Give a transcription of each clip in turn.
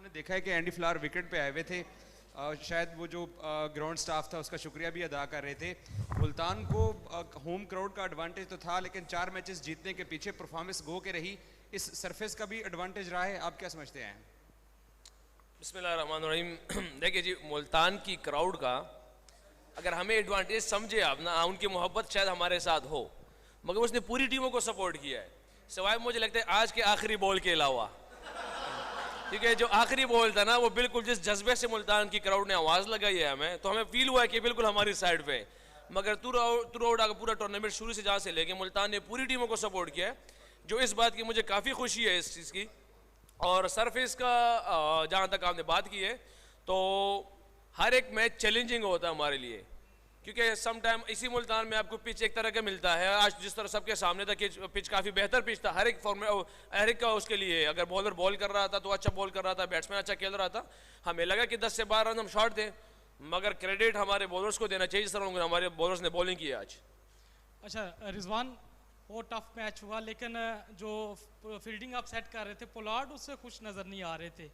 हमने देखा है कि एंडी फ्लावर विकेट पे आए हुए थे, शायद वो जो ग्राउंड स्टाफ था उसका शुक्रिया भी अदा कर रहे थे। मुल्तान को होम क्राउड का एडवांटेज तो था, लेकिन 4 मैचेस जीतने के पीछे परफॉर्मेंस गो के रही। इस सरफेस का भी एडवांटेज रहा है, आप क्या समझते हैं? बिस्मिल्लाहिर्रहमानिर्रहीम। देखिए जी, मुल्तान की क्राउड का अगर हमें एडवांटेज समझे आप ना, उनकी मोहब्बत शायद हमारे साथ हो, मगर उसने पूरी टीमों को सपोर्ट किया है, सिवाय मुझे लगता है आज के आखिरी बॉल के अलावा। क्योंकि जो आखिरी बॉल था ना, वो बिल्कुल जिस जज्बे से मुल्तान की क्राउड ने आवाज़ लगाई है हमें, तो हमें फील हुआ है कि बिल्कुल हमारी साइड पे। मगर थ्रू आउट अगर पूरा टूर्नामेंट शुरू से जहाँ से लेके मुल्तान ने पूरी टीमों को सपोर्ट किया है, जो इस बात की मुझे काफ़ी खुशी है इस चीज़ की। और सरफेस का जहाँ तक आपने बात की है, तो हर एक मैच चैलेंजिंग होता है हमारे लिए, क्योंकि सम टाइम इसी मुल्तान में आपको पिच एक तरह का मिलता है। आज जिस तरह सबके सामने था कि पिच काफ़ी बेहतर पिच था हर एक फॉर्म में, हर एक का उसके लिए। अगर बॉलर बॉल कर रहा था तो अच्छा बॉल कर रहा था, बैट्समैन अच्छा खेल रहा था, हमें लगा कि 10 से 12 रन हम शॉर्ट थे, मगर क्रेडिट हमारे बॉलर्स को देना चाहिए जिस तरह हमारे बॉलर्स ने बॉलिंग की आज। अच्छा रिजवान, वो टफ मैच हुआ, लेकिन जो फील्डिंग आप सेट कर रहे थे पोलार्ड, उससे खुश नज़र नहीं आ रहे थे।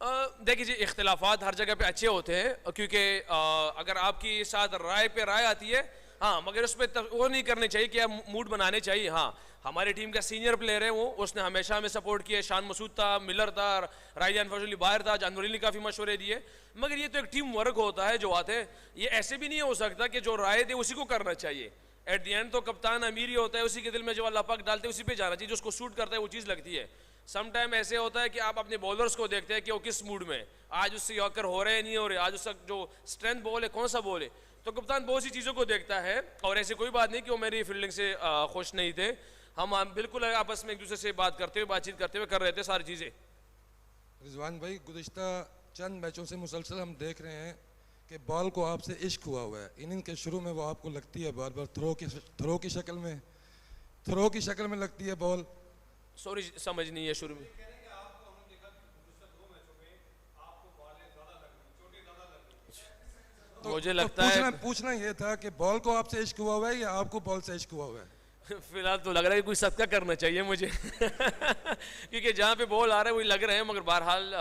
देखिए जी, इख्तिलाफात हर जगह पे अच्छे होते हैं, क्योंकि अगर आपकी साथ राय पे राय आती है, हाँ, मगर उस पर वो नहीं करनी चाहिए कि आप मूड बनाने चाहिए। हाँ, हमारी टीम का सीनियर प्लेयर है वो, उसने हमेशा हमें सपोर्ट किया। शान मसूद था, मिलर था, राइजान अनफॉर्चुनेटली बाहर था, जानवरी ने काफ़ी मशवरे दिए। मगर ये तो एक टीम वर्क होता है जो आते हैं, ये ऐसे भी नहीं हो सकता कि जो राय दे उसी को करना चाहिए। एट द एंड तो कप्तान अमीर ही होता है, उसी के दिल में जो अल्लाह पाक डालते हैं उसी पे जाना चाहिए, जो उसको सूट करता है वो चीज़ लगती है। सम टाइम ऐसे होता है कि आप अपने बॉलर्स को देखते हैं कि वो किस मूड में, आज उससे यॉर्कर हो रहे हैं नहीं हो रहे, आज उसका जो स्ट्रेंथ बॉल है कौन सा बॉल है, तो कप्तान बहुत सी चीज़ों को देखता है। और ऐसी कोई बात नहीं कि वो मेरी फील्डिंग से खुश नहीं थे। हम बिल्कुल आपस में एक दूसरे से बात करते हुए, बातचीत करते हुए कर रहे थे सारी चीज़ें। रिजवान भाई, गुज़िश्ता चंद मैचों से मुसलसल हम देख रहे हैं कि बॉल को आपसे इश्क हुआ हुआ है। इनिंग के शुरू में वो आपको लगती है बार बार थ्रो की शक्ल में लगती है बॉल। सॉरी, समझ नहीं है शुरू में। तो मुझे लगता है पूछना ये था कि बॉल को आपसे इश्क हुआ हुआ है या आपको बॉल से इश्क हुआ हुआ है? फिलहाल तो लग रहा है कि कोई सदका करना चाहिए मुझे क्योंकि जहाँ पे बॉल आ रहा है वही लग रहे हैं, मगर बहरहाल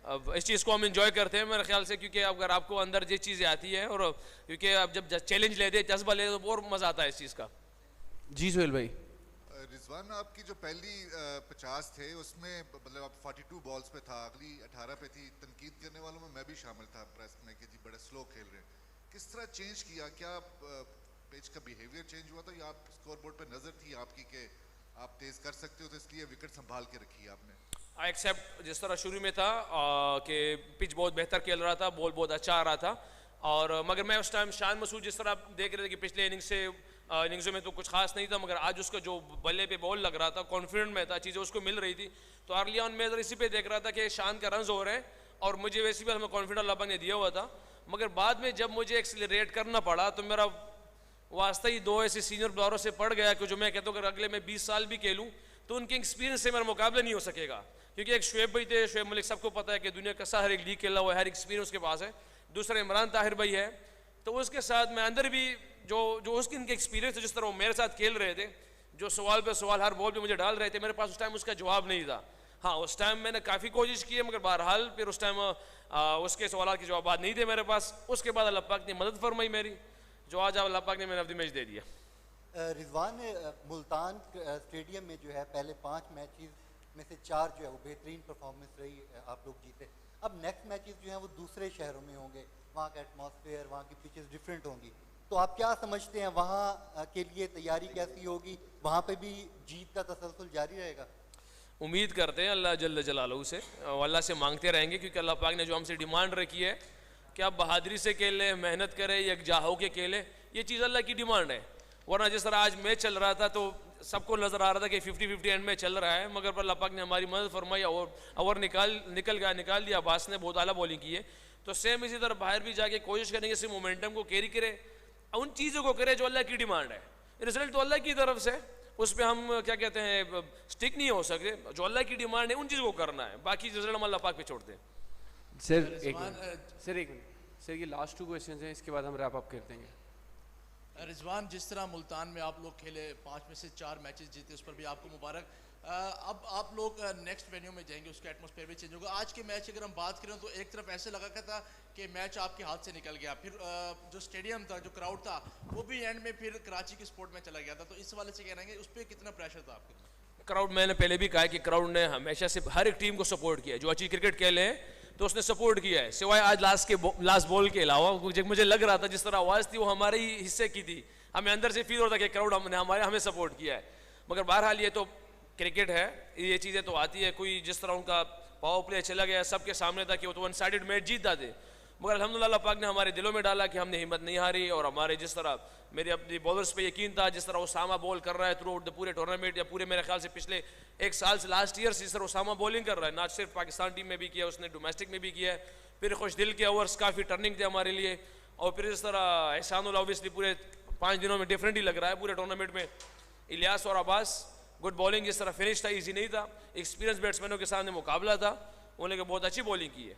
अब इस चीज़ को हम इंजॉय करते हैं मेरे ख्याल से, क्योंकि अगर आपको अंदर ये चीज़ें आती है, और क्योंकि आप जब चैलेंज लेते, जज्बा लेते, तो और मज़ा आता है इस चीज़ का। जी सुहेल भाई। रिजवान, आपकी जो पहली 50 थे उसमें मतलब आप 42 बॉल्स पे था, अगली 18 पे थी। तनकीद करने वालों में मैं भी शामिल था प्रेस में कि जी बड़े स्लो खेल रहे हैं। किस तरह चेंज किया? क्या पिच का बिहेवियर चेंज हुआ था, या आप स्कोर बोर्ड पर नज़र थी आपकी कि आप तेज़ कर सकते हो तो इसलिए विकेट संभाल के रखी आपने? आई एक्सेप्ट, जिस तरह शुरू में था कि पिच बहुत बेहतर खेल रहा था, बॉल बहुत अच्छा आ रहा था, और मगर मैं उस टाइम शान मसूद जिस तरह आप देख रहे थे कि पिछले इनिंग्सों में तो कुछ खास नहीं था, मगर आज उसका जो बल्ले पे बॉल लग रहा था, कॉन्फिडेंट में था, चीज़ें उसको मिल रही थी। तो अर्ली ऑन में इसी पे देख रहा था कि शान का रन हो रहे हैं, और मुझे वैसे भी हमें कॉन्फिडेंस अल्लाह ने दिया हुआ था। मगर बाद में जब मुझे एक्सीलरेट करना पड़ा, तो मेरा वास्ता ही 2 ऐसे सीनियर प्लेयरों से पड़ गया कि जो मैं कहता हूँ अगर अगले मैं 20 साल भी खेलूँ तो उनके एक्सपीरियंस से मेरा मुकाबला नहीं हो सकेगा। क्योंकि एक शुएब भाई थे, शुएब मलिक सबको पता है कि दुनिया का हर एक लीग खेला हुआ है, हर एक्सपीरियंस के पास है। दूसरा इमरान ताहिर भाई है, तो उसके साथ मैं अंदर भी जो उसके इनके एक्सपीरियंस है, जिस तरह वो मेरे साथ खेल रहे थे, जो सवाल पे सवाल हर बॉल पे मुझे डाल रहे थे, मेरे पास उस टाइम उसका जवाब नहीं था। हाँ, उस टाइम मैंने काफ़ी कोशिश की है, मगर बहरहाल फिर उस टाइम उसके सवाल के जवाब नहीं थे मेरे पास। उसके बाद अल्लाह पाक ने मदद फरमाई मेरी, जो आज अल्लाह पाक ने मैंने अपनी मैच दे दिया। रिजवान, मुल्तान स्टेडियम में जो है पहले 5 मैचेस में से 4 जो है वो बेहतरीन परफॉर्मेंस रही, आप लोग जीते। अब नेक्स्ट मैचेस जो हैं वो दूसरे शहरों में होंगे, वहाँ का एटमॉस्फेयर, वहाँ की पिचेस डिफरेंट होंगी, तो आप क्या समझते हैं वहाँ के लिए तैयारी कैसी होगी? वहाँ पे भी जीत का तसलसल जारी रहेगा? उम्मीद करते हैं अल्लाह जल्ल जलालहू से, अल्लाह से मांगते रहेंगे, क्योंकि अल्लाह पाक ने जो हमसे डिमांड रखी है कि आप बहादुरी से खेलें, मेहनत करें, यकजा होके खेलें, ये चीज़ अल्लाह की डिमांड है। वरना जिस तरह आज मैच चल रहा था तो सबको नज़र आ रहा था कि 50-50 एंड में चल रहा है, मगर अल्लाह पाक ने हमारी मदद फरमाई और ओवर निकाल दिया। अब्बास ने बहुत आला बॉलिंग की है, तो सेम इसी तरह बाहर भी जाके कोशिश करेंगे इसी मोमेंटम को कैरी करे, उन चीज़ों को करे जो अल्लाह की डिमांड है। रिजल्ट तो अल्लाह की तरफ से, उस पर हम क्या कहते हैं स्टिक नहीं हो सकते। जो अल्लाह की डिमांड है उन चीज़ों को करना है, बाकी रिजल्ट हम अल्लाह पाक पे छोड़ते हैं। सर एक मिनट सर, ये लास्ट 2 क्वेश्चन हैं, इसके बाद हम रैप अप कर देंगे। रिजवान, जिस तरह मुल्तान में आप लोग खेले, 5 में से 4 मैचेस जीते, उस पर भी आपको मुबारक। अब आप लोग नेक्स्ट वेन्यू में जाएंगे, उसका एटमॉस्फेयर भी चेंज होगा। आज के मैच अगर हम बात करें तो एक तरफ ऐसे लगा था कि मैच आपके हाथ से निकल गया, फिर जो स्टेडियम था, जो क्राउड था, वो भी एंड में फिर कराची की स्पोर्ट में चला गया था, तो इस वाले से कह रहे हैं उस पर कितना प्रेशर था आपके? क्राउड, मैंने पहले भी कहा कि क्राउड ने हमेशा से हर एक टीम को सपोर्ट किया है, जो अच्छी क्रिकेट खेले हैं तो उसने सपोर्ट किया है, सिवाय आज लास्ट बॉल के अलावा। मुझे लग रहा था जिस तरह आवाज़ थी वो हमारे ही हिस्से की थी, हमें अंदर से फील होता कि क्राउड हमें सपोर्ट किया है। मगर बहरहाल ये तो क्रिकेट है, ये चीज़ें तो आती है। कोई जिस तरह उनका पावर प्ले चला गया सबके सामने था कि वो तो वन साइडेड मैच जीतता थे, मगर अल्हम्दुलिल्लाह पाक ने हमारे दिलों में डाला कि हमने हिम्मत नहीं हारी, और हमारे जिस तरह मेरे अपनी बॉलर्स पे यकीन था, जिस तरह उसामा बॉल कर रहा है थ्रू आउट द पूरे टूर्नामेंट, या पूरे मेरे ख्याल से पिछले एक साल से लास्ट ईयर से जिस तरह उसामा बॉलिंग कर रहा है, ना सिर्फ पाकिस्तान टीम में भी किया उसने, डोमेस्टिक में भी किया है। फिर खुश दिल के ओवर्स काफ़ी टर्निंग थे हमारे लिए, और फिर जिस तरह एहसानुल ऑब्वियसली पूरे 5 दिनों में डिफरेंट ही लग रहा है पूरे टूर्नामेंट में। इलियास और अब्बास गुड बॉलिंग, जिस तरह फिनिश था ईजी नहीं था, एक्सपीरियंस बैट्समैनों के सामने मुकाबला था, उन्होंने बहुत अच्छी बॉलिंग की है।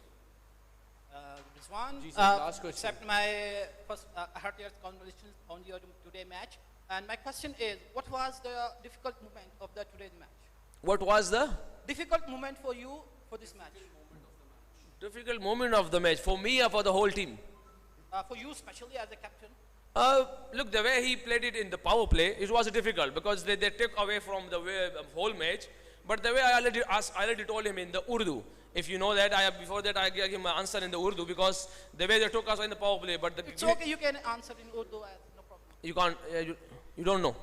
Rizwan, last question. accept my first heartiest congratulations on your today match. And my question is, what was the difficult moment of the today's match? What was the Difficult moment for you for this match? difficult moment of the match for me or for the whole team? For you especially as a captain? Look, the way he played it in the power play, it was difficult because they took away from the whole match. But the way I already told him in the Urdu. If you know that, before that I gave him my answer in the Urdu because the way they took us in the power play. But It's okay, you can answer in Urdu, no problem. You can't. You don't know.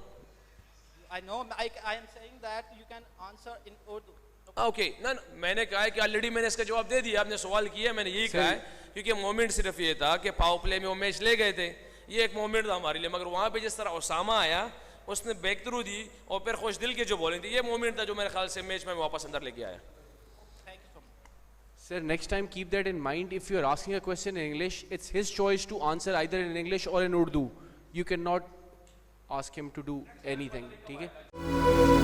I know. I am saying that you can answer in Urdu. Okay ना, मैंने कहा है कि already मैंने इसका जवाब दे दिया, आपने सवाल किया, मैंने यही कहा है क्योंकि मोमेंट सिर्फ ये था कि पावर प्ले में वो मैच ले गए थे, ये एक मोमेंट था हमारे लिए। मगर वहाँ पे जिस तरह उसामा आया, उसने ब्रेक थ्रू दी और फिर खुश दिल के जो बॉलिंग थी, ये मोमेंट था जो मेरे ख्याल से मैच में वापस अंदर लेके आया। Sir, next time keep that in mind. If you are asking a question in English, it's his choice to answer either in English or in Urdu. You cannot ask him to do anything. ठीक है?